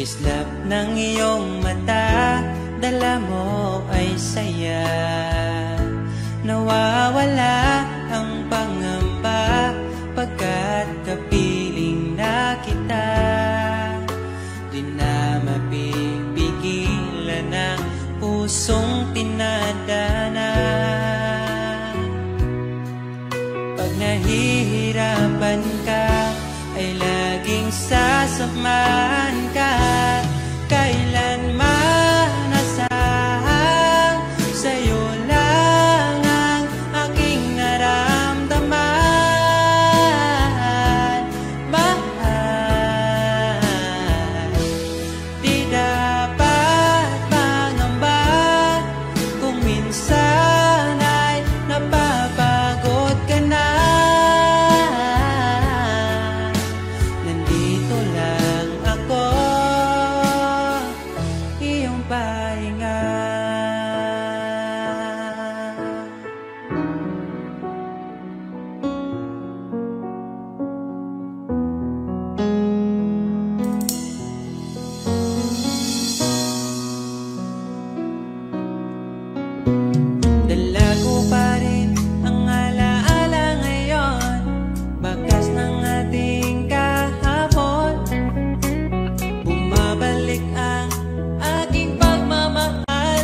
Kislap ng iyong mata, dala mo ay saya. Nawawala ang pangamba pagkat kapiling na kita. Di na mapipigilan ang pusong tinadana. Pag nahihirapan ka, ay laging sasamahan ka. Kailanman nasahang sa'yo lang ang aking naramdaman. Mahal, di dapat mangamba kung minsan ay napapagod ka na. Nandito lang ako, iyong pahinga. Dala ko pa rin ang alaala ngayon, bakas ng ating kahapon. Bumabalik ang aking pagmamahal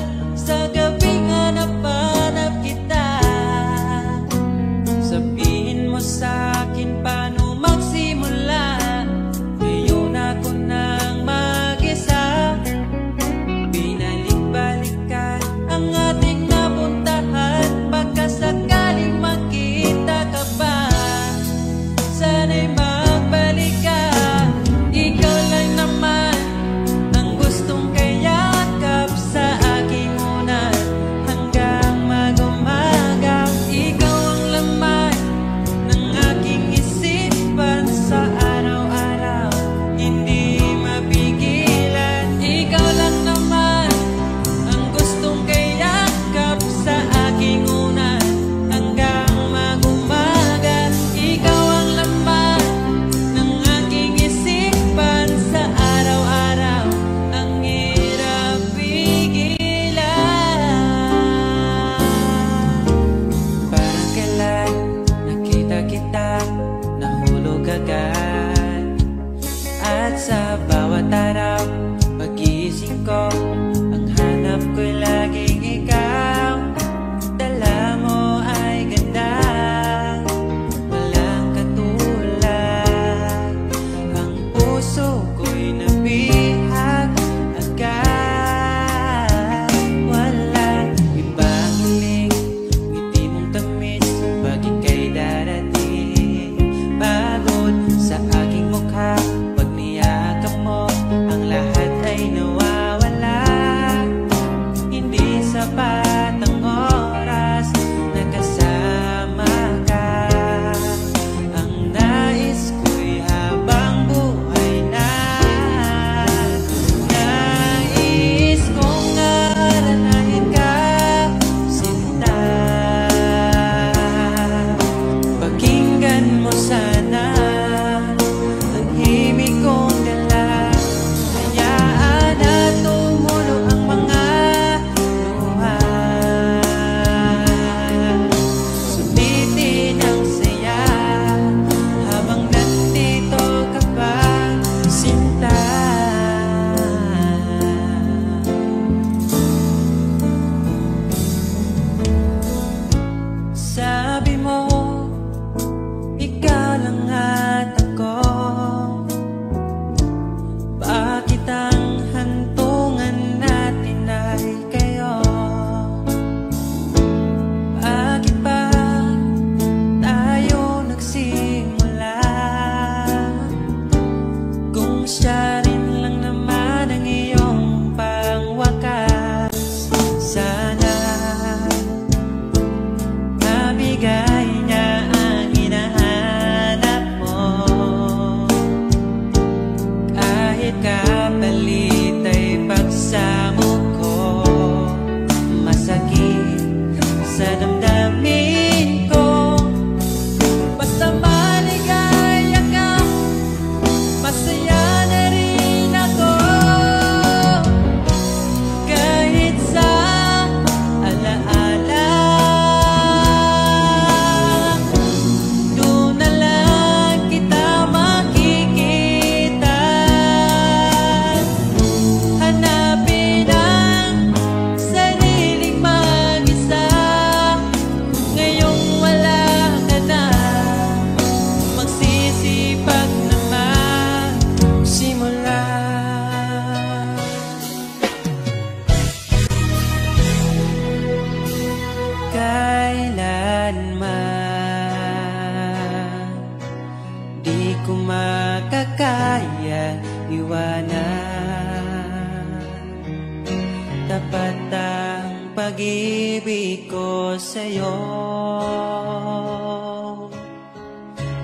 tapat ang pag-ibig ko sa'yo.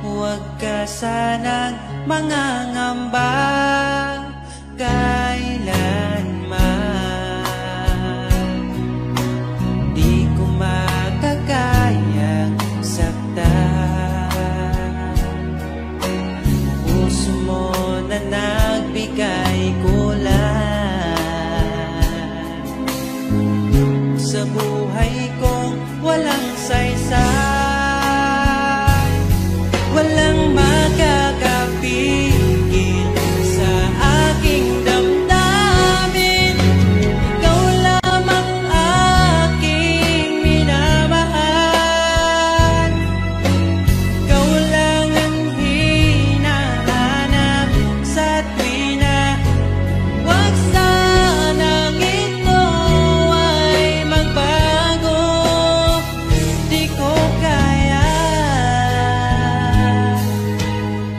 Huwag ka sanang mangangamba kailanman. Di ko makakayang saktan. Puso mo na nagbigay kulan sa buhay kong walang saysay. Walang makakapigil sa aking damdamin. Ikaw lamang aking minamahal. Ikaw lang ang hinahanap sa tuwina. Huwag sanang ito ay magbago. Di ko kaya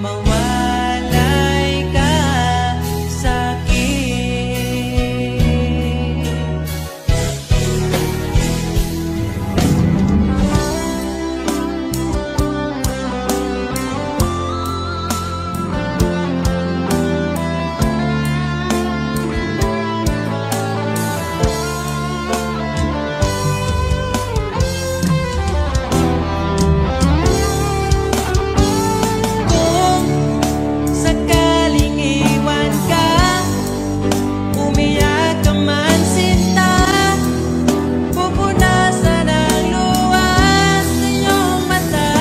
mawalay ka sa'kin. Kung sakaling iwan ka, umiyak ka man sinta, pupunasan ang luwas sa iyong mata.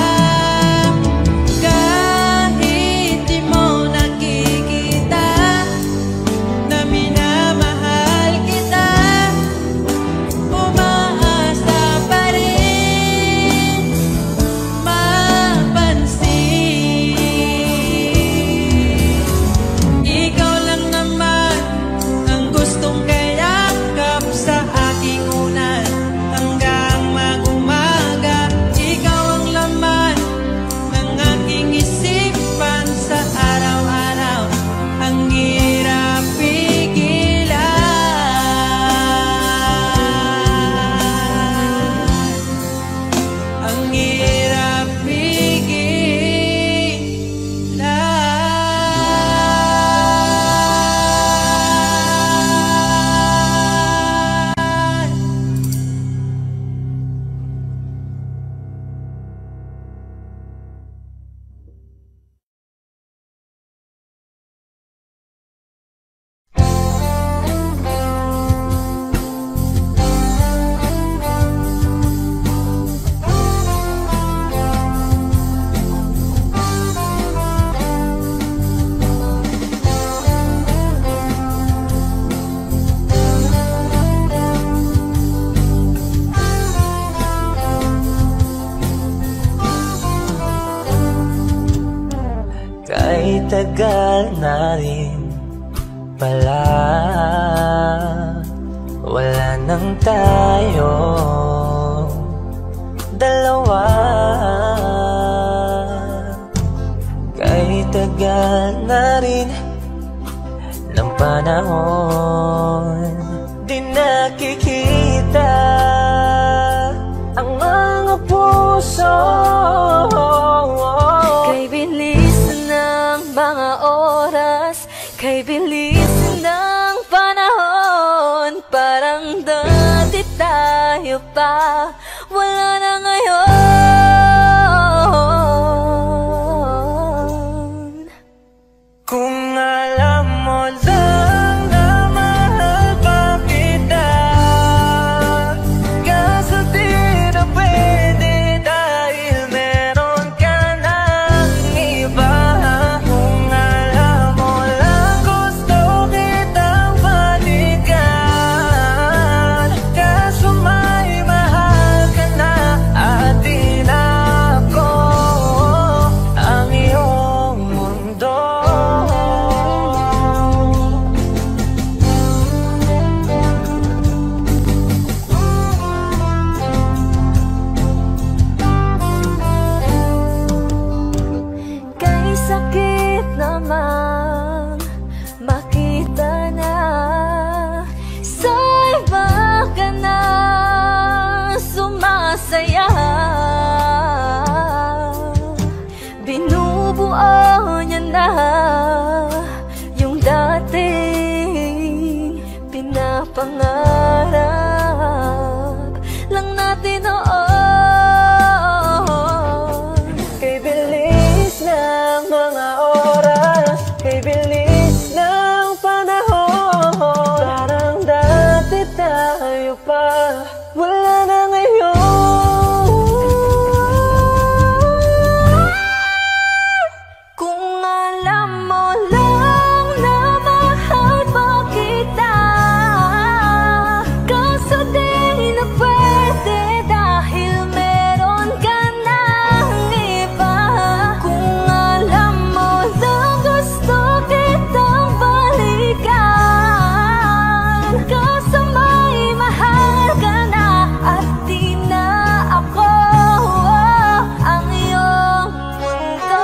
Kahit di mo nakikita na minamahal kita, umaasa pa rin mapansin. Ikaw lang naman ang gustong kayakap sa aking unan hanggang mag-umaga. Ikaw ang laman ng aking isipan sa araw-araw. Ang hirap pigilan. Ang hirap pigilan. Kahit tagal na rin pala, wala nang tayo dalawa. Kahit tagal na rin ng panahon, di nakikita ang mga puso. Kay bilis ng mga oras, kay bilis ng panahon, parang dati tayo pa, wala na ngayon. Kung alam mo lang na mahal pa kita, kaso di na pwede dahil meron ka ng iba. Kung alam mo lang gusto kitang balikan, kaso may mahal pa, wala na ngayon. Kung alam mo lang na mahal pa kita, kaso di na pwede dahil meron ka ng iba. Kung alam mo lang gusto kitang balikan, kaso may mahal ka na at di na ako ang iyong mundo.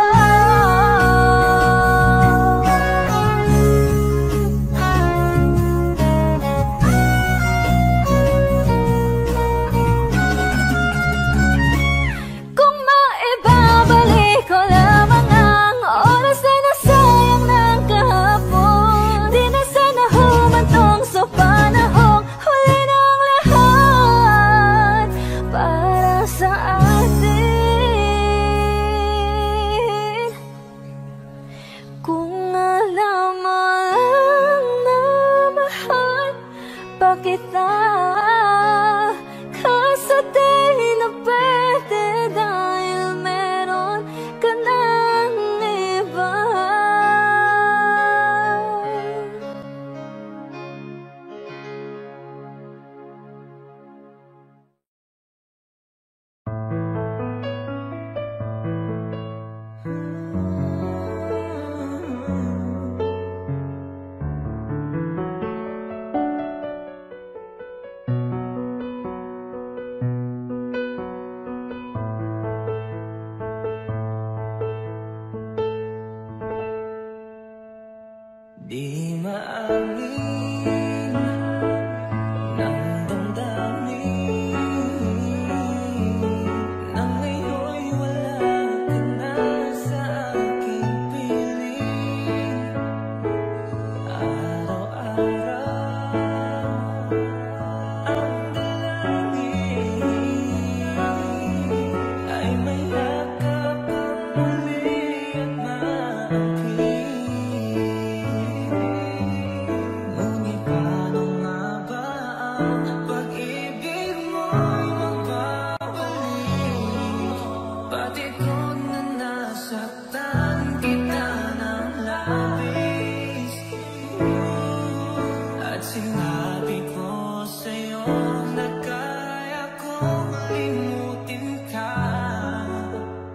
Kung maibabalik ko lamang ang oras na nasayang ng kahapon, di na sana humantong sa panahong huli ng lahat para sa atin. Kung alam mo lang na mahal pa kita, kaso di na pwede dahil meron ka ng iba. Di maamin ng damdamin na ngayon'y wala ka na sa aking piling. Araw-araw ang dalangin ay may yakap kang muli at maangkin. Ngunit paano nga ba ang pag-ibig mo'y magbabalik? Pati ko na nasaktan kita ng labis, at sinabi ko sa'yo na kaya kong limutin ka.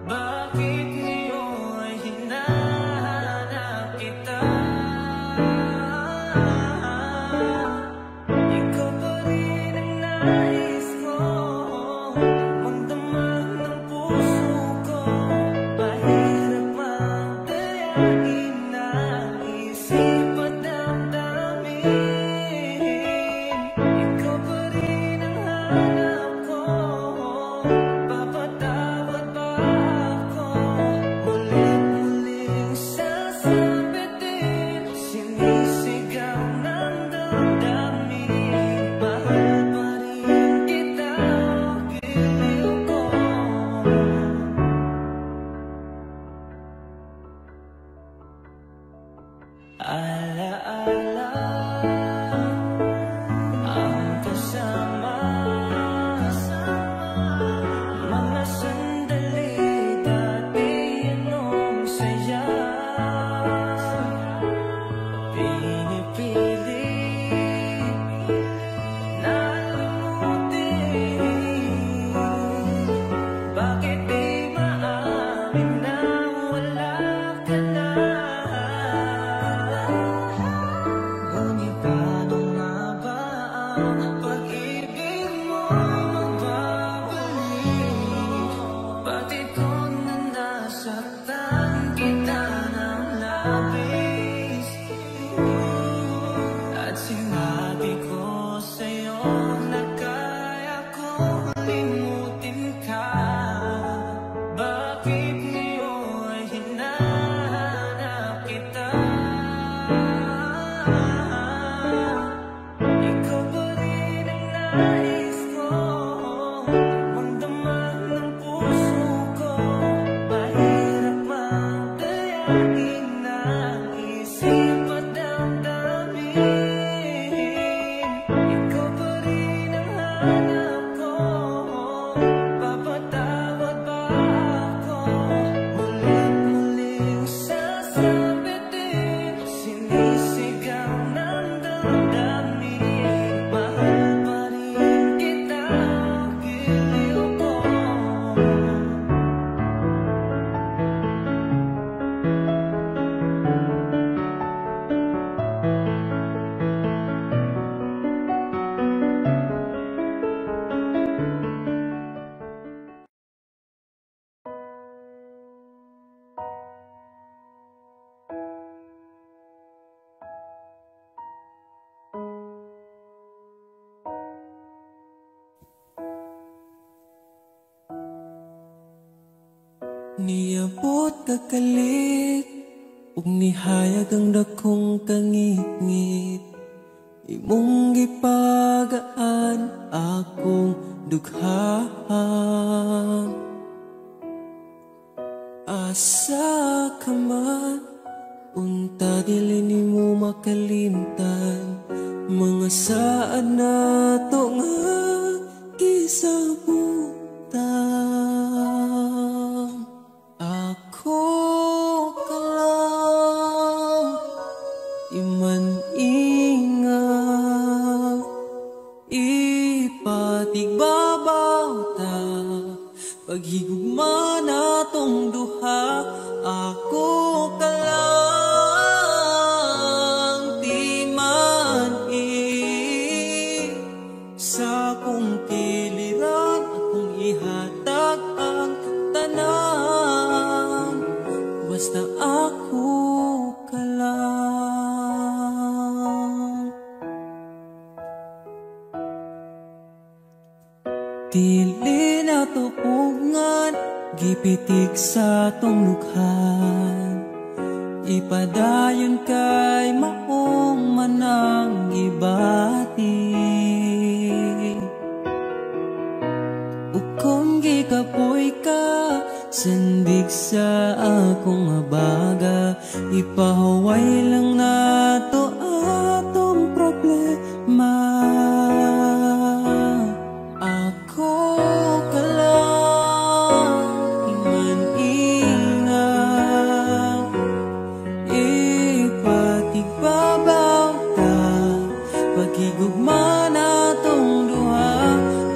Bakit ngayon ay hinahanap kita? Ikaw pa rin ang nais ko, magdamag ng puso ko. Mahirap magdayain ng isip at damdamin. Ikaw pa rin ang hanap ko, papatawad ba ako? Mulit-muling sasabitin, sinisigaw ng damdamin. Mahal pa rin kita, piling ko. Alaala ang kasama, mga sandali dati anong saya. Pinipili na limutin, bakit di maamin na wala ka na? Ngunit paano nga ba ang pag-ibig mo'y magbabalik? Pati ko na nasaktan kita ng labis, at sinabi ko sa'yo na kaya kong limutin ka. Bakit ngayon ay hinahanap kita? Ikaw pa rin ang nais ko, magdamag ng puso ko. Mahirap magdayain ng isip at damdamin. Ikaw pa rin ang Niabot kakalit ug nihayag ang dakong kangit-ngit. Imong gipagaan akong dughaan. Asa ka man, unta dili nimo makalimtan. Mga saan nato nga gisabutan. Ako ka lang, iman-inga, ipatigbabaw ta. Paghigugma natong duha, ako ka lang, di man-i. Sa kong kiliran, akong ihatag ang tanan. Basta ako ka lang. Dili na tupungan, gipitik sa tong lukhan. Ipadayon kay maong manang gibati. Ukong gikapoy ka, sandig sa akong abaga. Ipahuway lang nato atong problema. Ako ka lang, iman-inga, ipatigbabaw ta. Paghigugma natong duha,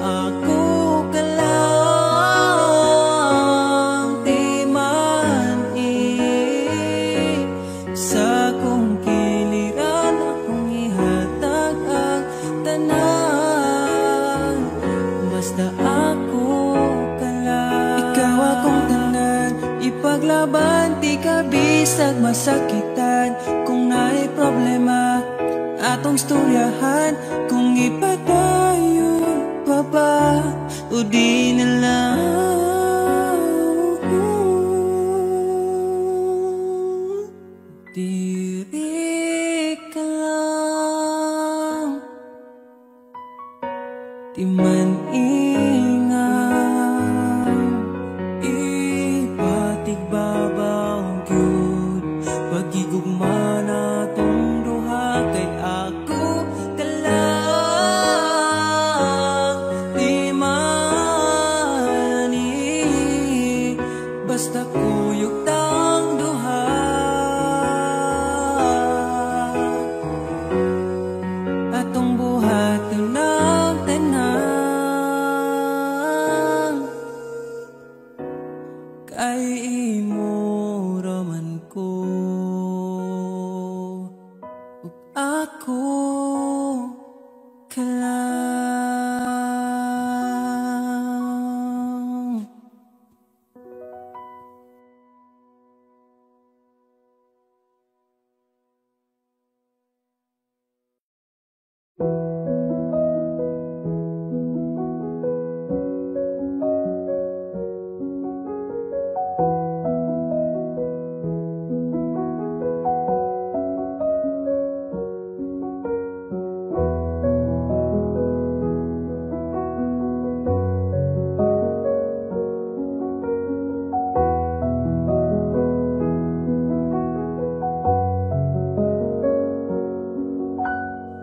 ako ka lang, di man-i. Sa kong kiliran, akong ihatag ang tanan. Basta ako ka lang. Ikaw akong tanan, ipaglaban, di ka bisag masakitan. Kung naay problema, atong storyahan. Kung ipadayon pa ba, o di na lang. Diri ka lang, di man-inga, ipatigbabaw gyud. Paghigugma natong duha, kay ako ka lang, di man-i. Basta kuyog tang duha, atong buhaton ng tanan. Kay imo raman ko, ug ako ka lang.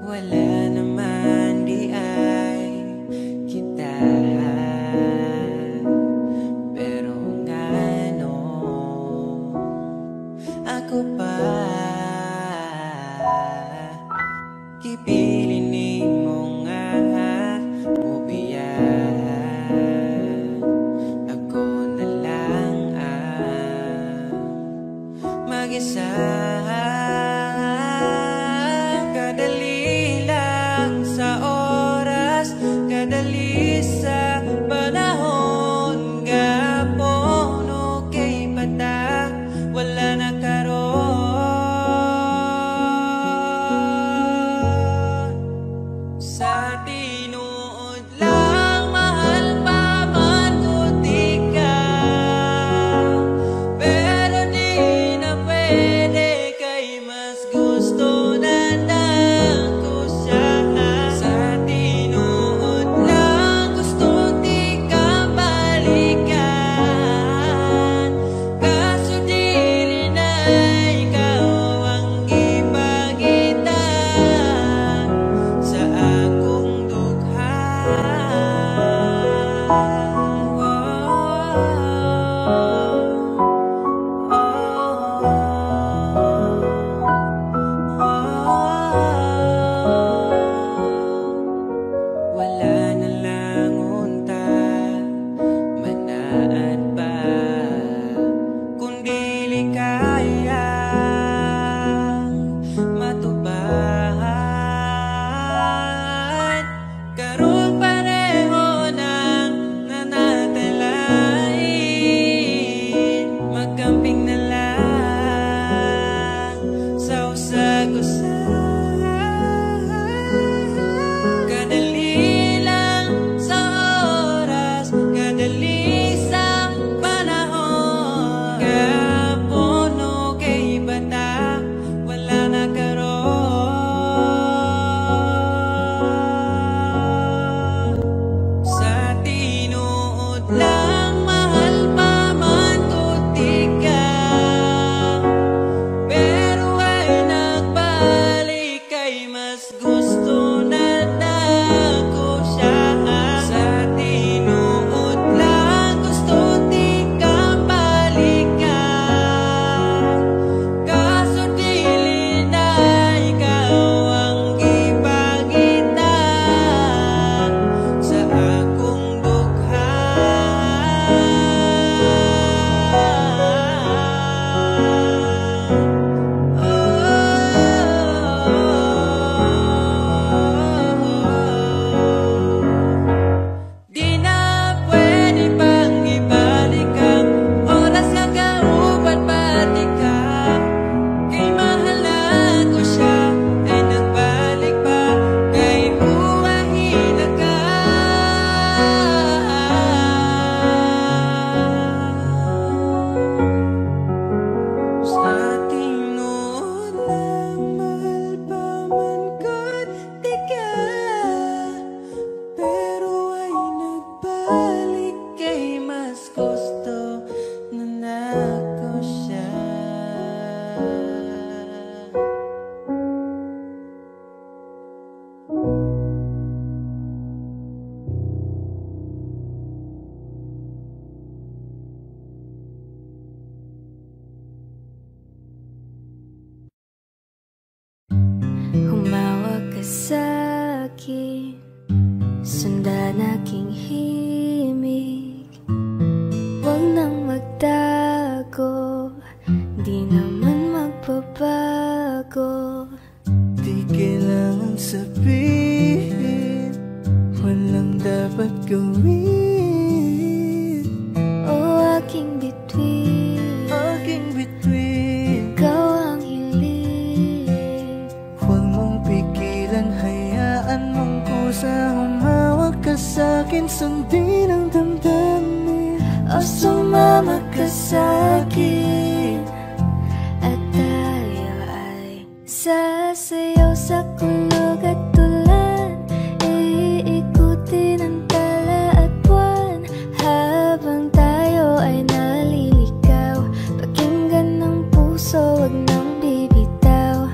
Wala naman di ay kita, pero ngano ako pa kipili nimo nga ubiyan. Ako na lang ang mag-isa. Kadali lang sa oras, kadali sa panahon. Gapon okay bata, wala na karon. Sa tinuod lang, mahal pa man ko di ka. Humawak ka sa'kin, sundan aking himig. Huwag nang magtago, di naman magbabago. Di kailangan sabihin, walang dapat gawin. O aking bituin, Aking bituin, ikaw ang hiling. huwag mong pigilan, hayaan mong kusa. Humawak ka sa'kin, sundin ang damdamin. O sumama ka sa'kin, at tayo ay sasayaw sa kulog at tulan. Iikutin ang tala at buwan, habang tayo ay naliligaw. Pakinggan ng puso, wag nang bibitaw.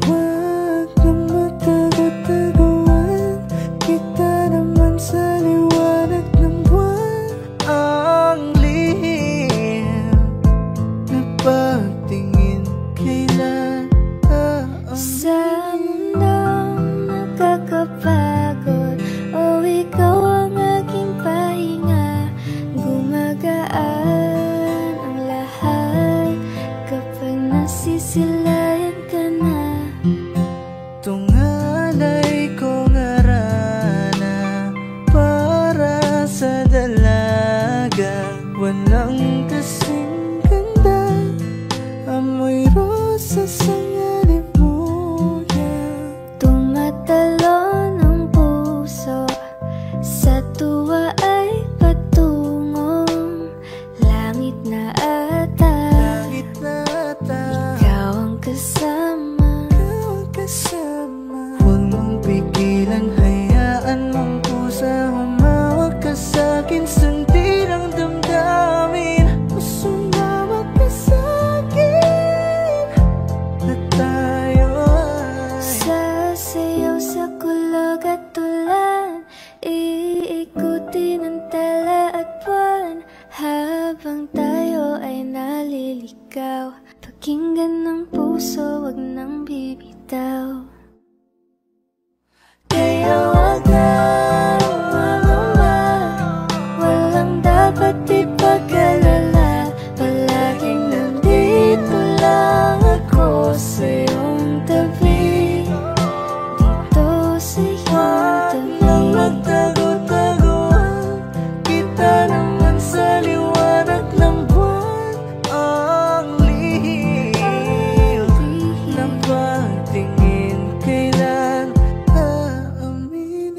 Huwag na magtago-taguan, kita naman sa liwanag ng buwan. Ang lihim na pagtingin kailan Sa mundong nakakapagod, o ikaw ang aking pahinga. Gumagaan ang lahat kapag nasisilayan ka na. tungalay kong arana para sa dalaga. Walang kasing ganda, amoy rosas ang alimuyan. Tumatalon ang puso, sa tuwa ay patungong langit na ata. Langit na ata, Ikaw ang kasama. ikaw ang kasama. Huwag mong pigilan, hayaan mong pusa. Humawak ka sa'kin, sundin ang damdamin. Sumama ka sa'kin, na tayo ay Sasayaw sa kulog at tulan. Ikutin ang tela at buwan habang tayo ay naliligaw. Pakinggan ng puso, wag nang bibitaw. Kaya wag na mamama, walang dapat ipag-alala. Palaging nandito lang ako sa iyong tabi, dito sa iyong tabi. Magtago-taguan kita naman sa liwanag ng buwan. Ang lihim ng pagtingin kailan aaminin.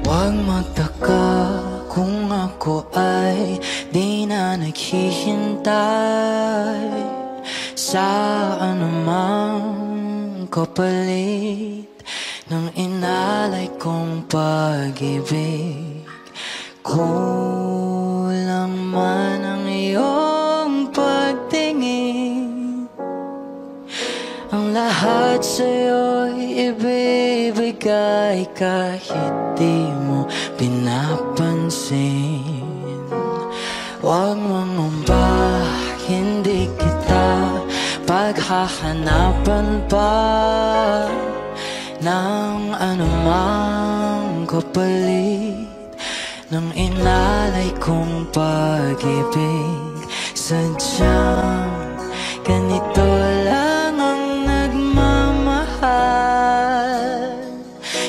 Huwag magtaka kung ako ay di na naghihintay sa anumang kapalit ng inalay kong pag-ibig. Kulang man ang iyong pagtingin, ang lahat sa'yo'y ibibigay kahit di mo pinapansin. Huwag mangamba, hindi kita paghahanapan pa ng anumang kapalit ng inalay kong pag-ibig. Sadyang ganito lang ang nagmamahal,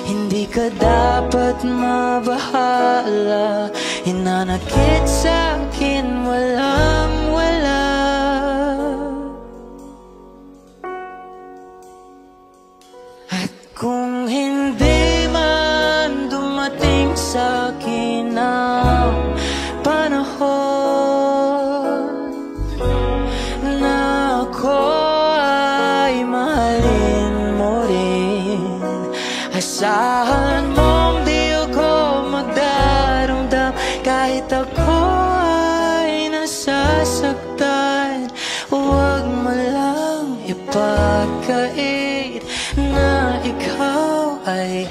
hindi ka dapat mabahala. Hinanakit sa'kin walang wala. At kung hindi man dumating sa'kin ang panahon na ako ay mahalin mo rin, asahan mong di ako magdaramdam kahit ako ay nasasaktan. Huwag mo lang ipagkait na ikaw ay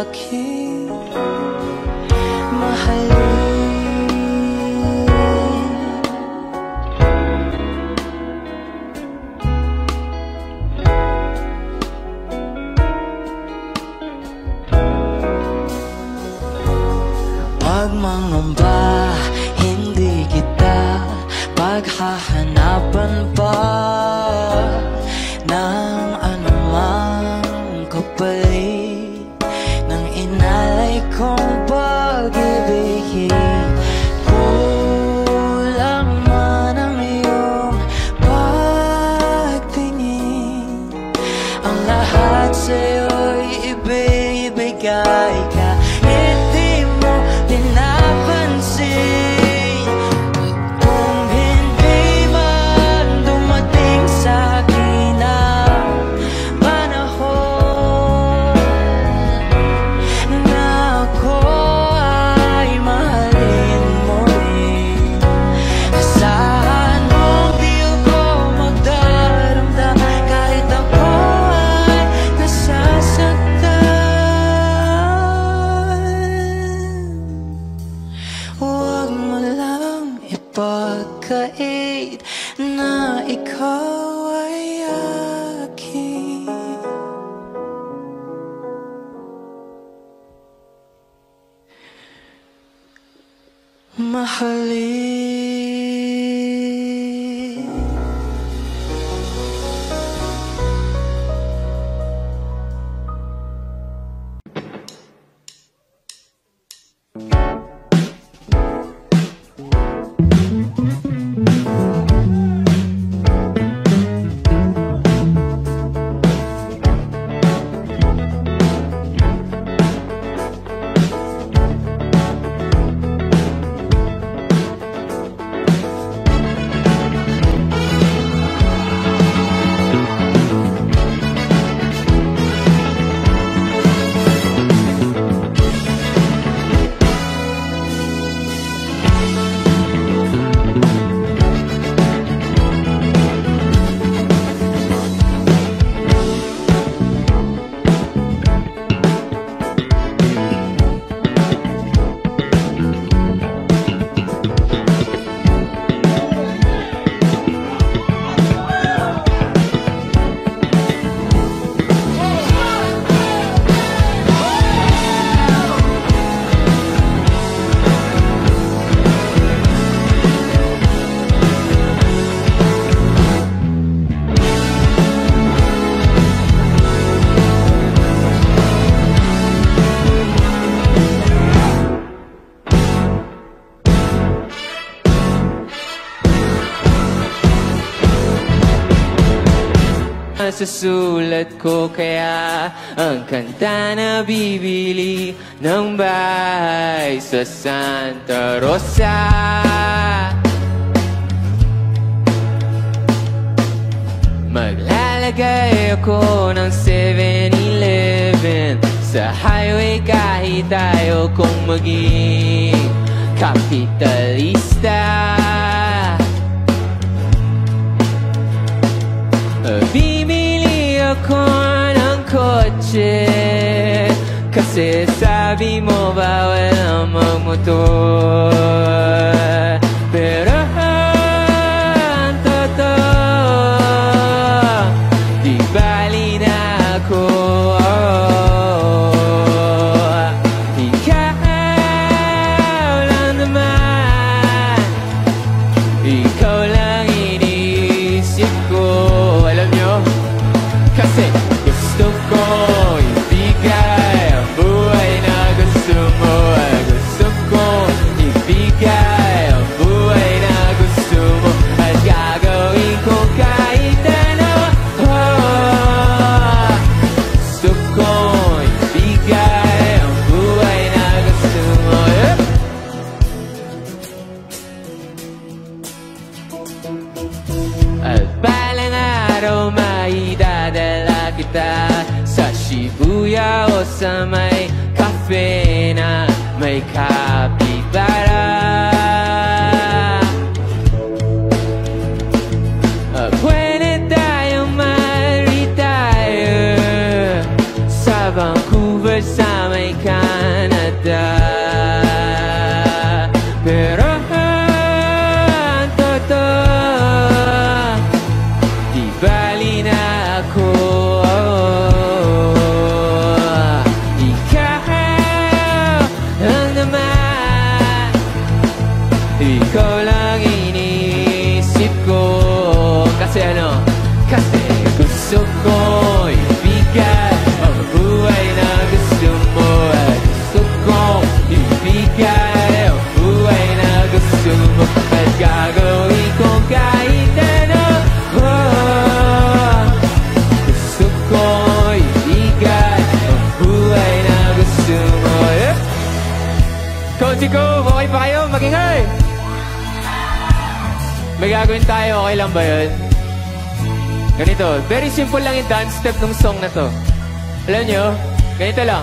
aking mahalin. Huwag mangamba, hindi kita paghahanapan pa ng anumang kapalit ng inalay kong pag-ibig. Kulang man ang iyong pagtingin, ang lahat sa'yo'y ibibigay kahit di mo pinapansin. Kung hindi man dumating sa'kin ang panahon na ako ay mahalin mo rin, asahan mong di ako magdaramdam kahit ako ay nasasaktan. Huwag mo lang ipagkait na ikaw ay aking mahalin. sa sulat ko, kaya ang kanta na bibili ng bahay sa Santa Rosa. Maglalagay ako ng 7-Eleven sa highway kahit tayo kong maging kapitalista. Bibili ako ng kotse kasi sabi mo bawal ang magmotor. Pero ang totoo, di bali na ako. Ikaw lang naman, ikaw lang iniisip ko. Alam nyo, kasi gusto ko ibigay ang buhay na gusto mo. Gusto ko ibigay ang buhay na gusto mo. At gagawin ko kahit ano. Gusto ko ibigay ang buhay na gusto mo. At balang araw maidadala kita sa Shibuya o sa may cafe na may kapibara. Pwede tayong ma-retire sa Vancouver sa may Canada. Pero ang totoo, di bali na ako. Ikaw lang naman, ikaw lang iniisip ko. Kasi ano? Kasi gusto ko ibigay ang buhay na gusto mo. Gusto ko ibigay ang buhay na gusto mo. At gagawin ko kahit ano. Gusto ko ibigay ang buhay na gusto mo. Coach ko, okay pa kayo? Mag-ingay! May gagawin tayo, okay lang ba yun? Ganito, very simple lang yung dance step ng song na to. Alam nyo, ganito lang.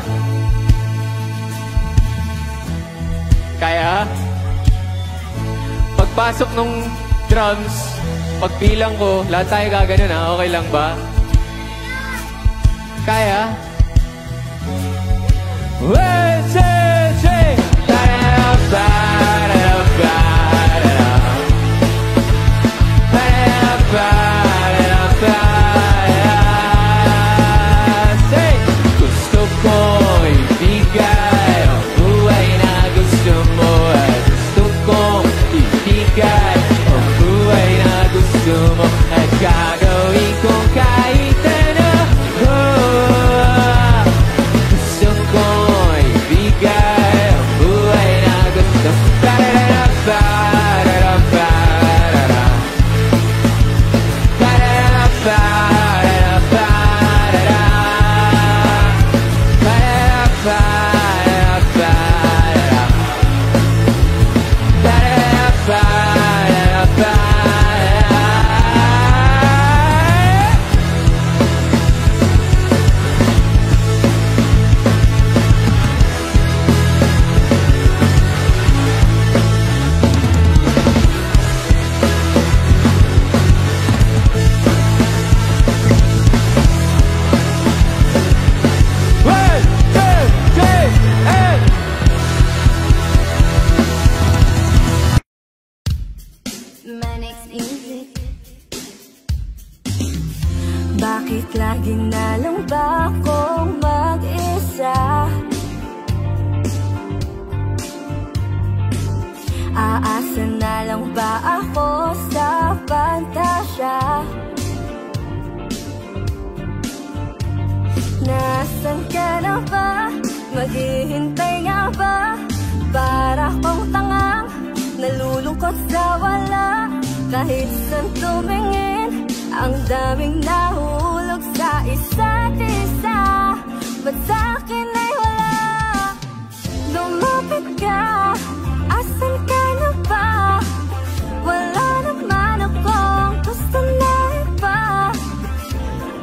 Kaya? Pagpasok ng drums, pagbilang ko, lahat tayo gaganon ha, okay lang ba? Kaya? 1, 2, 3! Gusto ko ibigay ang buhay na gusto mo. Gusto ko ibigay ang buhay na gusto mo. At gagawin ko kahit ano. Gusto ko ibigay ang buhay na gusto mo. Bakit laging na lang ba akong mag-isa? Aasa na lang ba ako sa pantasya? Nasaan ka na ba? Maghihintay nga ba? Para kong tangang nalulungkot sa wala. Kahit saan tumingin, ang daming nahulog isa't isa. Ba't sa'kin ay wala? Lumapit ka, asan ka na ba? Wala naman akong gusto na iba.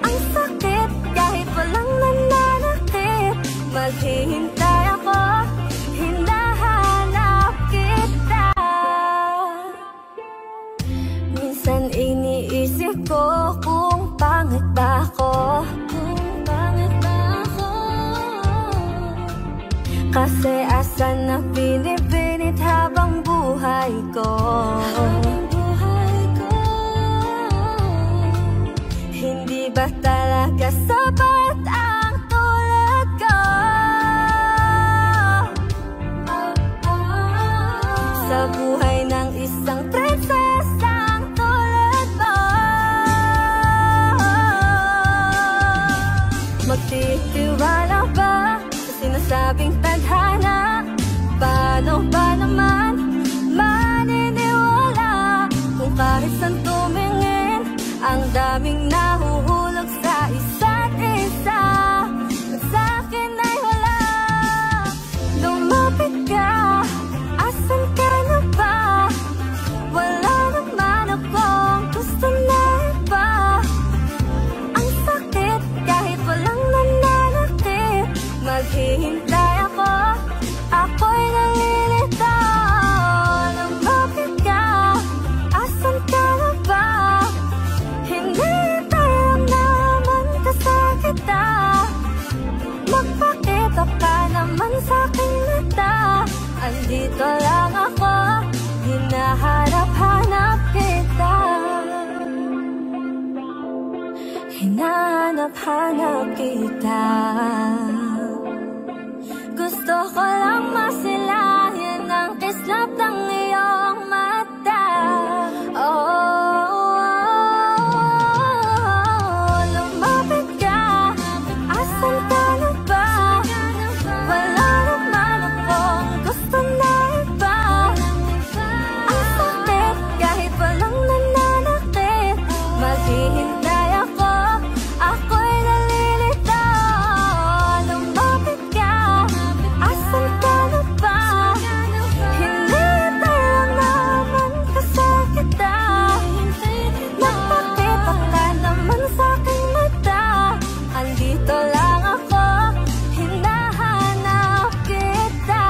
Ang sakit kahit walang nananakit. Maghihintay ako, hinahanap kita. Minsan iniisip ko kung pangit ba ako, kasi asan na pinipinit habang buhay ko. Hindi ba talaga sapat ang tulad ko? Sa buhay ng isang prinsesang tulad mo. Magtitiwala ba sa sinasabing tadhana? Paano ba naman maniniwala kung kahit saan tumingin ang daming nahuhulog sa isa't isa? At sa'kin ay wala. Lumapit ka, asan ka na ba? Wala naman akong gusto na iba. Ang sakit kahit walang nananakit. Maghihintay ako, ako'y nalilito. Lumapit ka, asan ka na ba? Hindi tayo naman kasakita. Magpakita ka naman sa'king mata. Andito lang ako, hinahanap-hanap kita. Hinahanap-hanap kita. Gusto ko lang masilayan ang kislap ng iyong mata. Lumapit ka, asan ka na ba? Wala naman akong gusto na iba. Ang sakit kahit walang nananakit. Maghihintay ako, ako'y nalilito. Lumapit ka, asan ka na ba? Hindi tayo naman kasakita. Magpakita ka naman sa'king mata. Andito lang ako, hinahanap kita.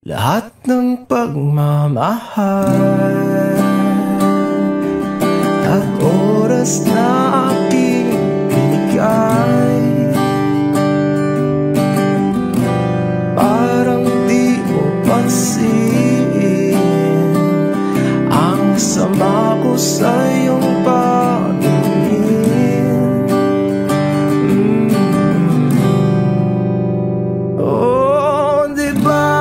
Lahat ng pagmamahal at oras na aking binigay, parang di mo pansin ang sama ko sa iyong paningin. Oh, di ba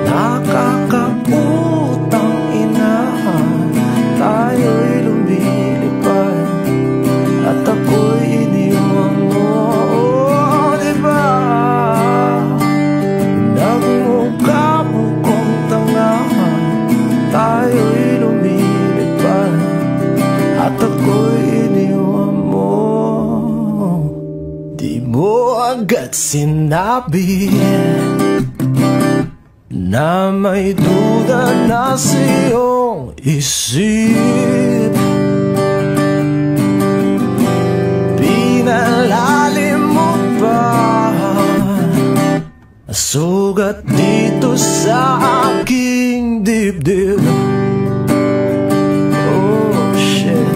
nakakaputang ina, tayo'y lumilipad at ako'y iniwan mo. Oh, diba nagmukha mo kong tanga, tayo'y lumilipad at ako'y iniwan mo. Di mo agad sinabi na may duda na sa iyong isip. Pinalalim mo pa sugat dito sa aking dibdib. Oh shit.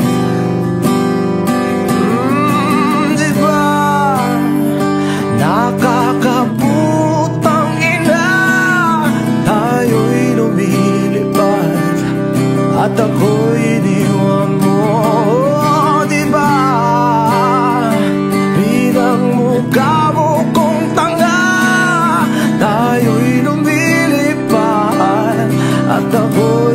Diba nakakaputang ina, tayo'y lumilipad at ako'y iniwan mo. Oh, diba pinagmukha mo kong tanga, tayo'y lumilipad at ako'y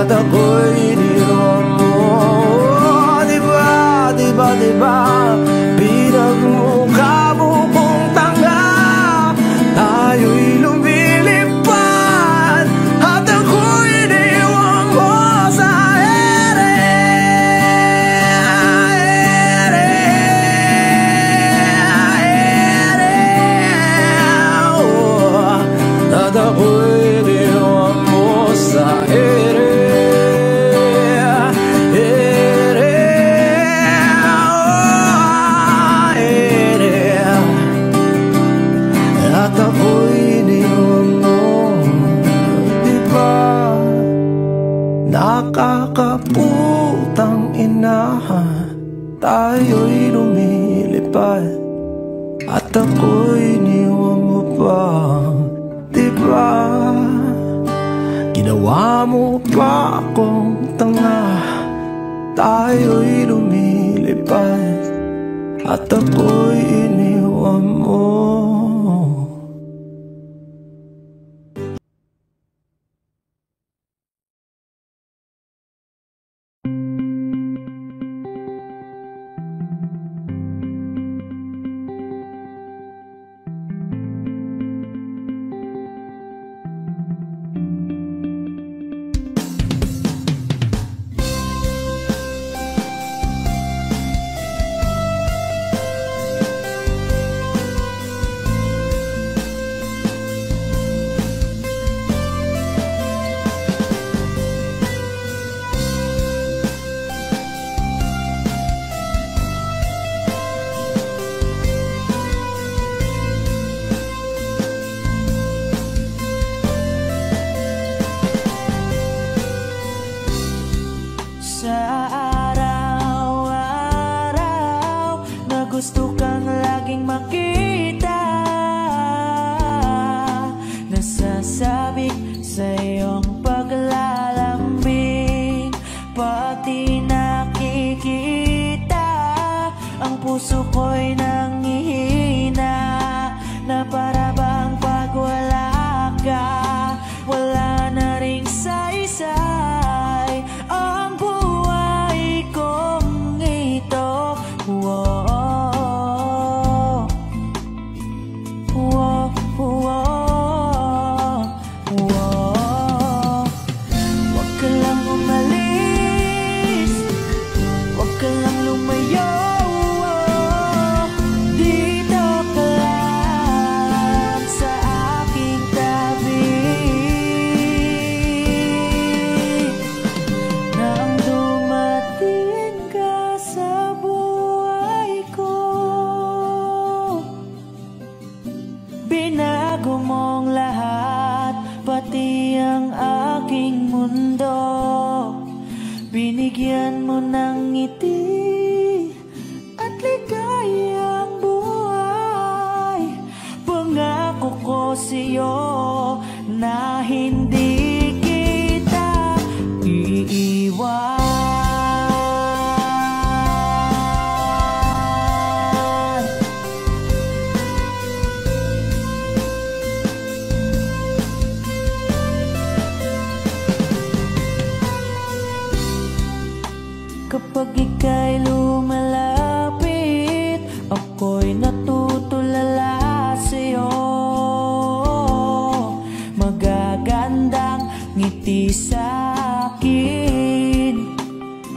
at ako'y iniwan mo. Diba, diba, diba, pinagmukha mo kong tanga. Tayo'y lumilipad at ako'y iniwan mo sa ere. At ako'y iniwan mo sa ere. At ako'y iniwan mo. Diba, nakakaputang ina, tayo'y lumilipad at ako'y iniwan mo pa. Diba, ginawa mo pa akong tanga. Tayo'y lumilipad at ako'y iniwan mo. Gusto kang laging makita, nasasabik sa iyong paglalambing. Pati nakikita, ang puso ko'y nangihina, na para bang pag wala ka, wala na ring saysay ang buhay kong ito. Whoa. Binago mong lahat, pati ang aking mundo. Binigyan mo ng ngiti at ligayang buhay. Pangako ko sa'yo na hindi kita iiwan. Kapag ika'y lumalapit, ako'y natutulala sa'yo. Magagandang ngiti sa'kin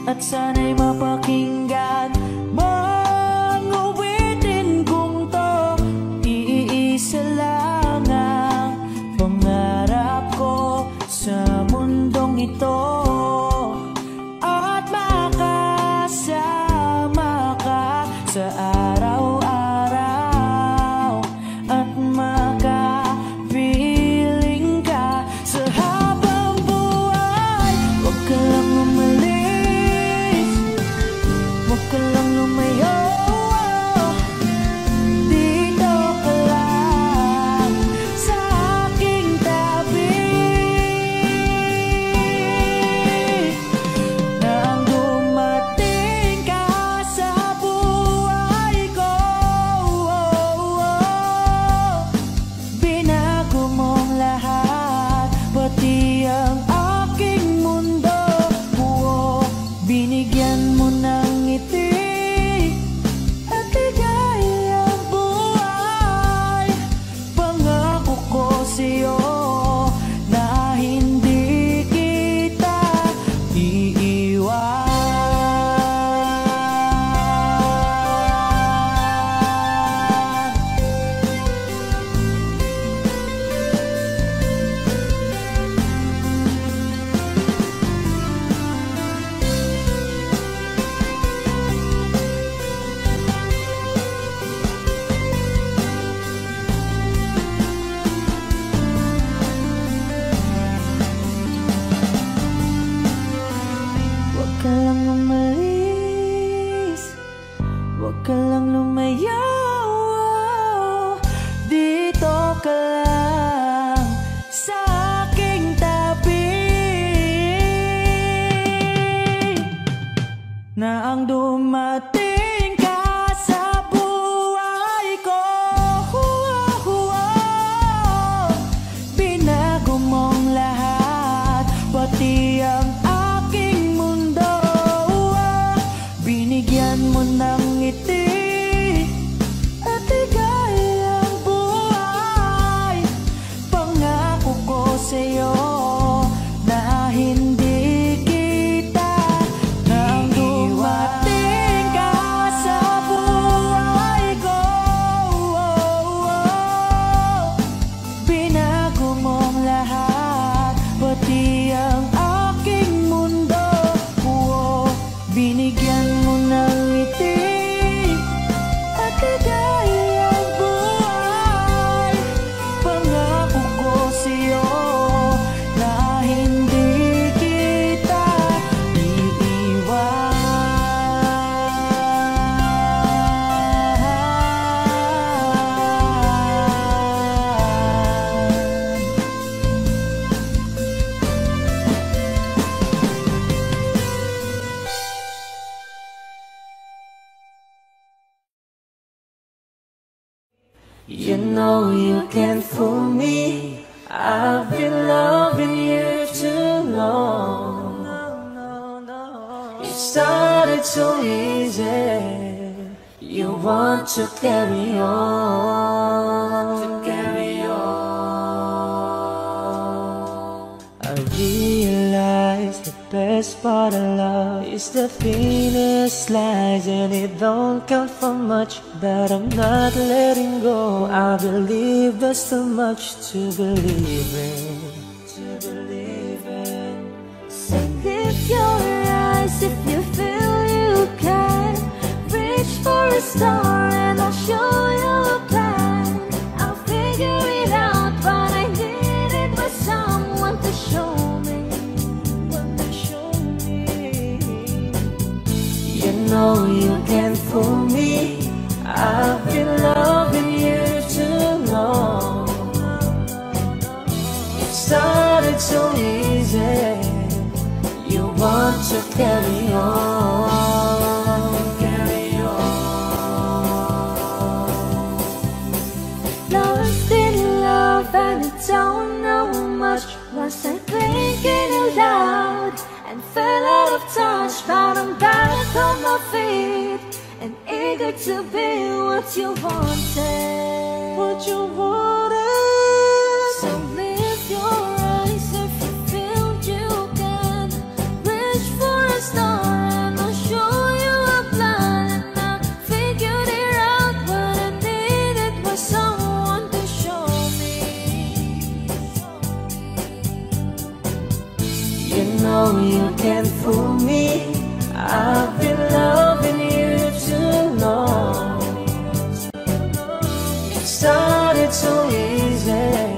at sana'y mapakinggan mang uwitin kong to. Iisa lang ang pangarap ko sa mundong ito, sa araw-araw at makapiling ka sa habang buhay. Huwag ka lang umalis, You know you can't fool me. I've been loving you too long. It started so easy. You want to carry on, I realize the best part of love is the thinnest slice, and it don't count for much, but I'm not letting go. I believe there's too much to believe in, So lift your eyes if you feel you can. Reach for a star and I'll show you a plan. I'll figure it out, but I needed was someone to show me. You know you can't fool me. I've been loving you too long. It started so easy. You want to carry on, Lost in love and I don't know much. Was I thinking aloud and fell out of touch? But I'm back on my feet and eager to be what you wanted. So lift your eyes if you feel you can. Reach for a star and I'll show you a plan. And I figured it out, what I needed was someone to show me. You know you can't fool me. I've been loving you too long. It started so easy.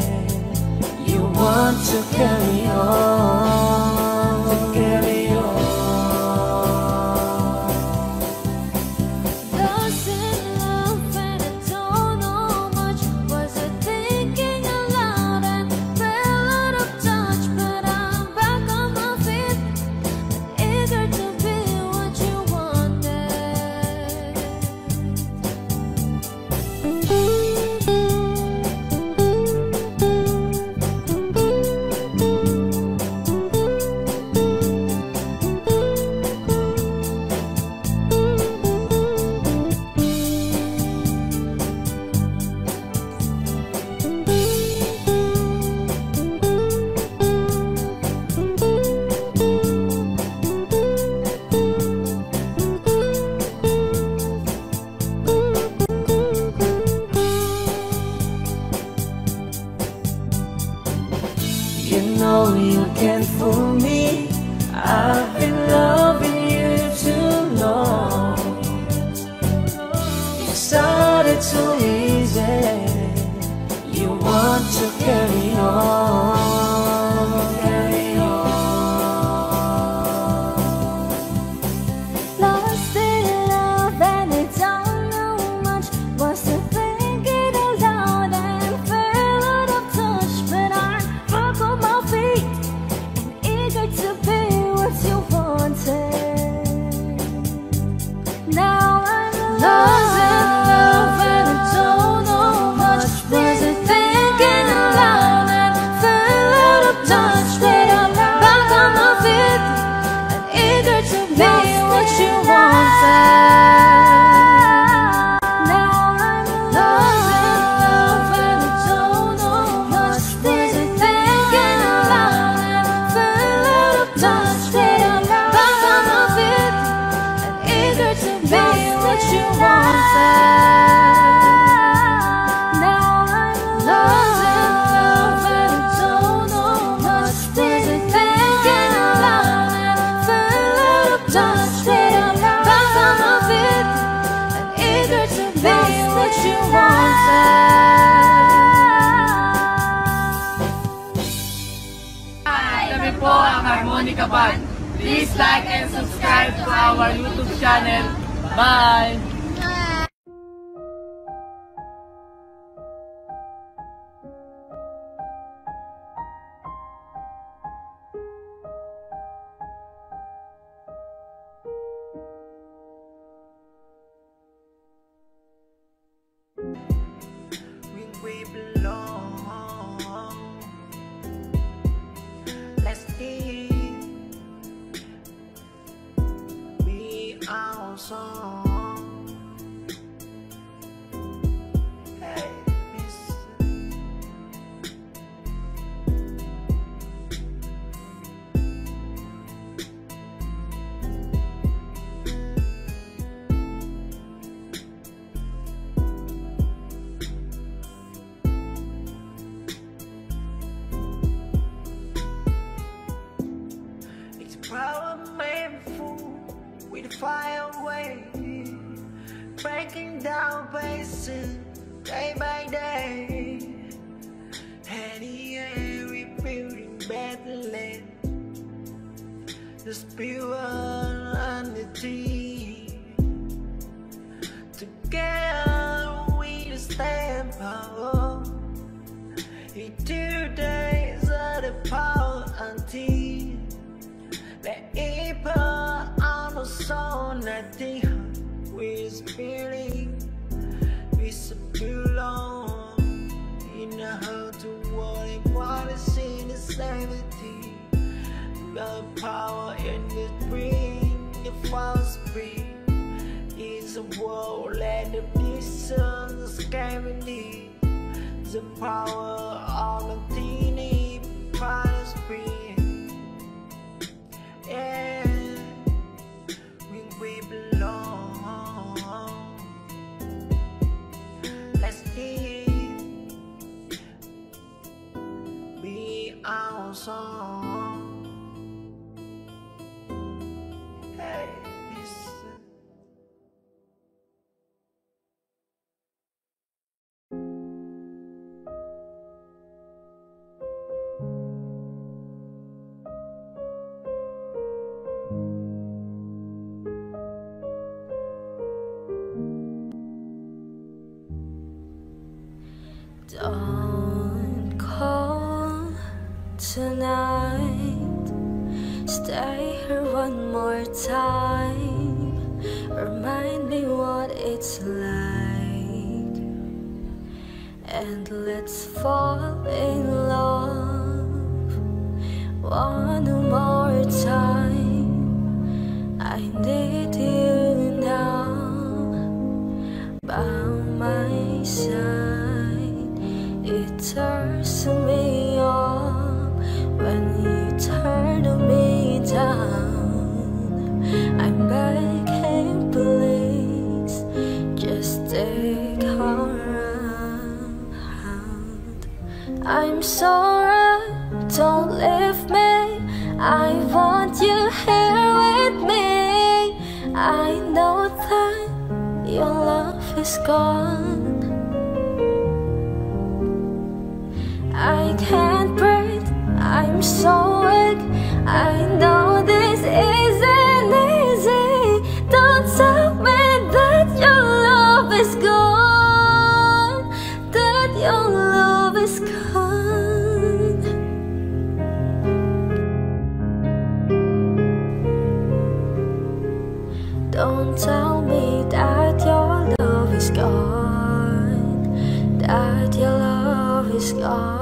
You want to carry on, Lost in love and I don't know much. Was I thinking aloud and fell out of touch? But I'm back on my feet and eager to be what you wanted. You know you can't fool me. I've been loving you too long. It started so easy. You want to carry on, Lost in love and I don't know much. Was I thinking aloud and fell out of touch? But I'm back on my feet and eager to be what you wanted. Now I'm lost in love and I don't know much. Was I thinking aloud and fell out of touch? But I'm back on my feet and eager to be what you wanted. Now I'm lost in love and I don't know much. Was I thinking aloud and fell out of touch? But I'm back on my feet and eager to be what you wanted. Now I'm lost in love and I don't know much. Was I thinking aloud and fell out of touch? But I'm back on my feet and eager to be what you wanted. Kami po ang Harmonica Band. Please like and subscribe to our YouTube channel. Bye! song. Hey, power made me fool with the fire wave, breaking down bases day by day. And yeah, rebuilding Bethlehem, the spirit and the tea. Together we stand power. In 2 days of the power until the evil on the soul that they we're spilling. We belong in the heart to what is in the sanity. The power in the spring, the false spring is a world let the distance cavity. The power of the teeny power spring. Yeah, we belong. Let's be our song. Hey, listen. Don't call tonight. Stay here one more time. Remind me what it's like, and let's fall in love one more time. I need you now by my side. It turns me on when you turn me down. I'm begging, please, just take a hand. I'm sorry, don't leave me. I want you here with me. I know that your love is gone. I can't breathe, I'm so weak. I know this isn't easy. Don't tell me that your love is gone, that your love is gone. Don't tell me that your love is gone, that your love is gone.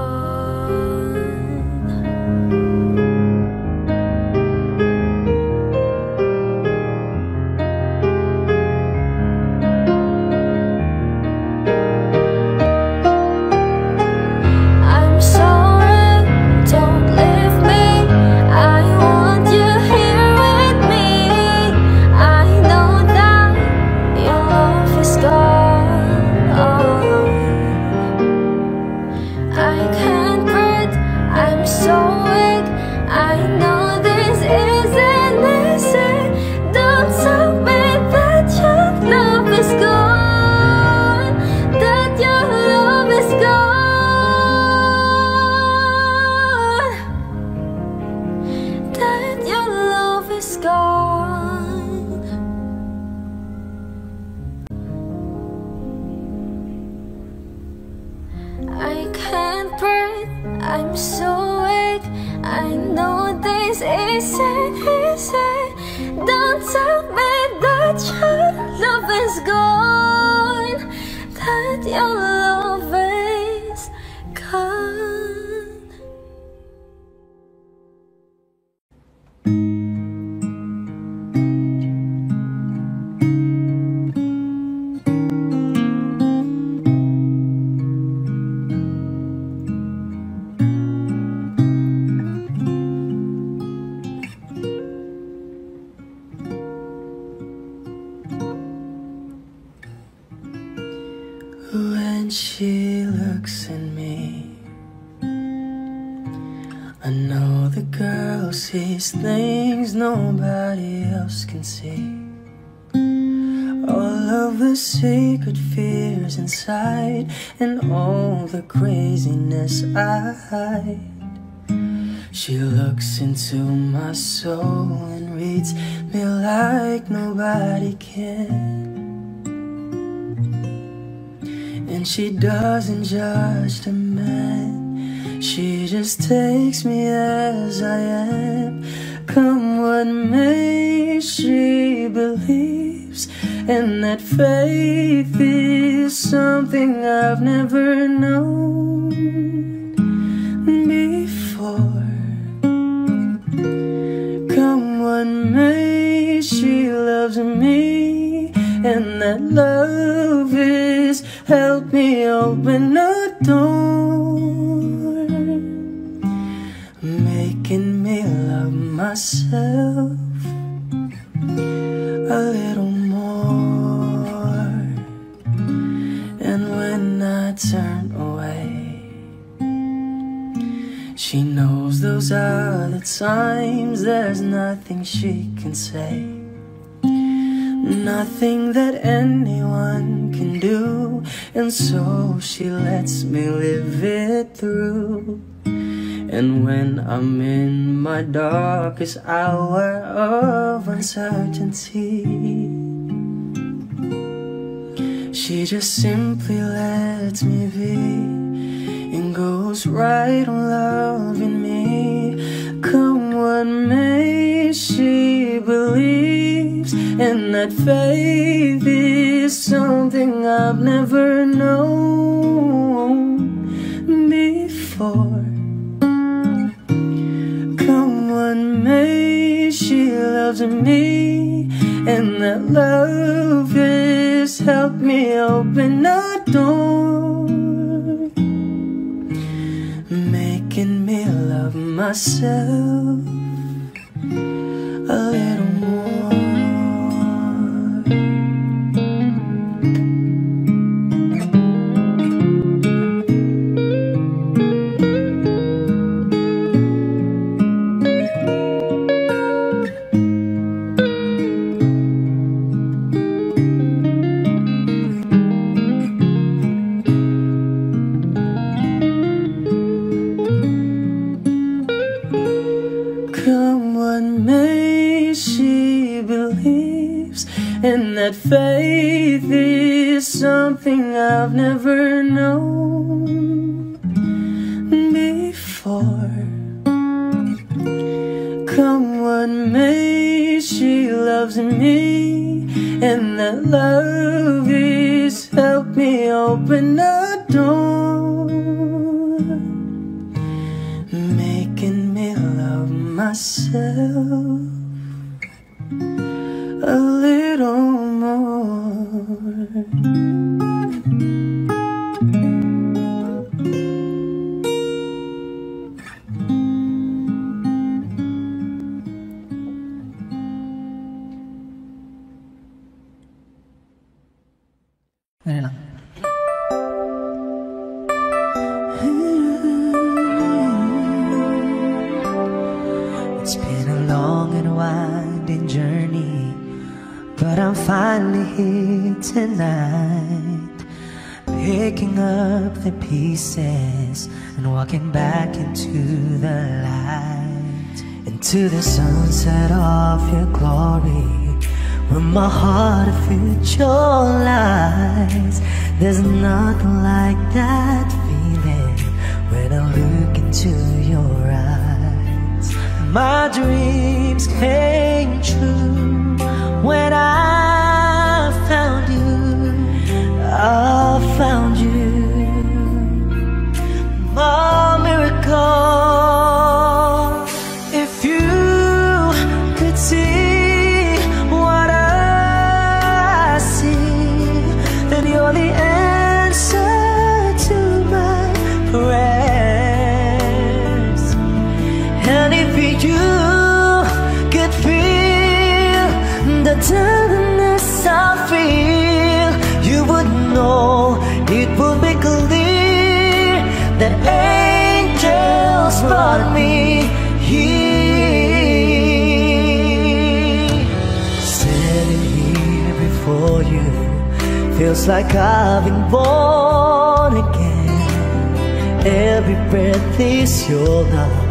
I can't breathe, I'm so weak. I know this isn't easy. Don't tell me that your love is gone, that your love is gone. sees things nobody else can see. All of the secret fears inside, and all the craziness I hide. She looks into my soul and reads me like nobody can. And she doesn't judge the man, she just takes me as I am. Come what may, she believes, and that faith is something I've never known before. Come what may, she loves me, and that love is help me open a door, making me love myself a little more. And when I turn away, she knows those are the times there's nothing she can say, nothing that anyone can do, and so she lets me live it through. And when I'm in my darkest hour of uncertainty, she just simply lets me be and goes right on loving me. Come what may, she believes, and that faith is something I've never known before. Come what may, she loves me, and that love has helped me open a door, making me love myself a little more. And that faith is something I've never known before. Come what may, she loves me, and that love is helped me open a door, making me love myself a little more. Ganyan lang. It's been a long and winding journey, but I'm finally here tonight, picking up the pieces and walking back into the light, into the sunset of your glory, where my heart future lies. There's nothing like that feeling when I look into your eyes. My dreams came true when I found you. I found you, my miracle. If you could see what I see, then you're the answer to my prayers. And if you could feel the tenderness I feel, you would know, it would be clear that angels brought me here. you. Feels like I've been born again. Every breath is your love.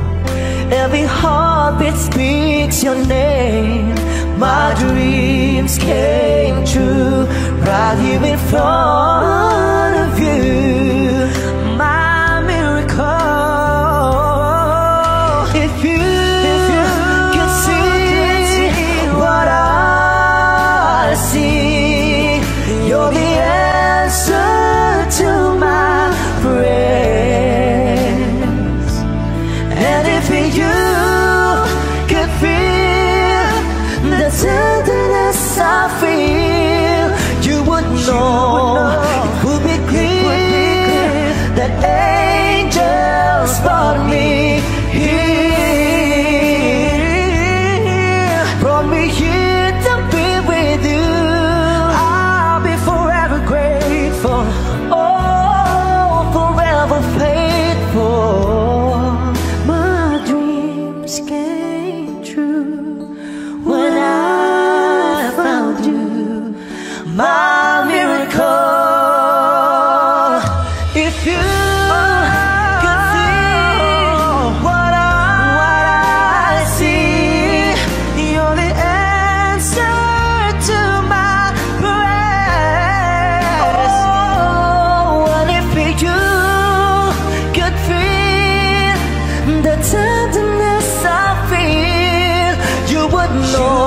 Every heartbeat speaks your name. My dreams came true right here in front of you. My miracle. If you could see what I see, you're the answer to my prayers. And if you could feel the tenderness I feel, you would know, it would be clear that angels brought me here, brought me here to be with you. I'll be forever grateful, oh, forever faithful. My dreams came true when I found you. My miracle. If you could see what I see, you're the answer to my prayers. Oh, and if you could feel the tenderness I feel, you would know.